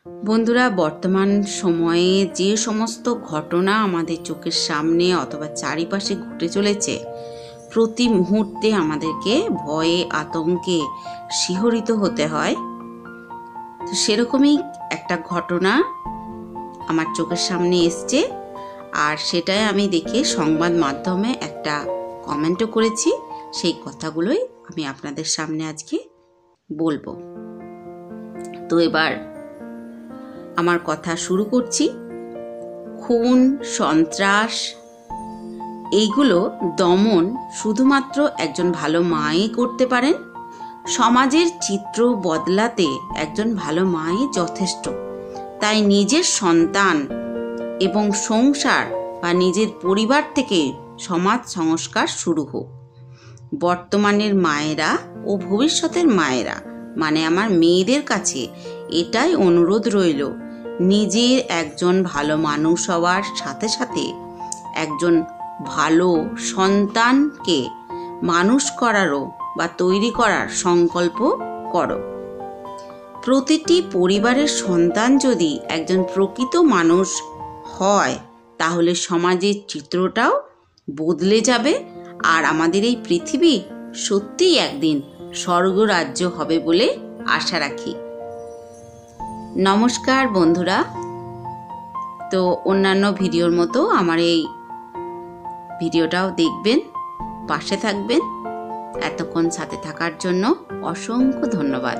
বন্ধুরা, বর্তমান সময়ে যে সমস্ত ঘটনা আমাদের চোখের সামনে অথবা চারিপাশে ঘটে চলেছে, প্রতি মুহূর্তে আমাদেরকে ভয়ে আতঙ্কে শিহরিত হতে হয়। তো সেরকমই একটা ঘটনা আমার চোখের সামনে এসছে, আর সেটাই আমি দেখে সংবাদ মাধ্যমে একটা কমেন্টও করেছি। সেই কথাগুলোই আমি আপনাদের সামনে আজকে বলবো। তো এবার আমার কথা শুরু করছি। খুন, সন্ত্রাস এইগুলো দমন শুধুমাত্র একজন ভালো মাই করতে পারেন। সমাজের চিত্র বদলাতে একজন ভালো মাই যথেষ্ট। তাই নিজের সন্তান এবং সংসার বা নিজের পরিবার থেকে সমাজ সংস্কার শুরু হোক। বর্তমানের মায়েরা ও ভবিষ্যতের মায়েরা মানে আমার মেয়েদের কাছে এটাই অনুরোধ রইল, নিজের একজন ভালো মানুষ হওয়ার সাথে সাথে একজন ভালো সন্তানকে মানুষ করারও বা তৈরি করার সংকল্প করো। প্রতিটি পরিবারের সন্তান যদি একজন প্রকৃত মানুষ হয়, তাহলে সমাজের চিত্রটাও বদলে যাবে, আর আমাদের এই পৃথিবী সত্যিই একদিন স্বর্গরাজ্য হবে বলে আশা রাখি। নমস্কার বন্ধুরা। তো অন্যান্য ভিডিওর মতো আমার এই ভিডিওটাও দেখবেন, পাশে থাকবেন। এতক্ষণ সাথে থাকার জন্য অসংখ্য ধন্যবাদ।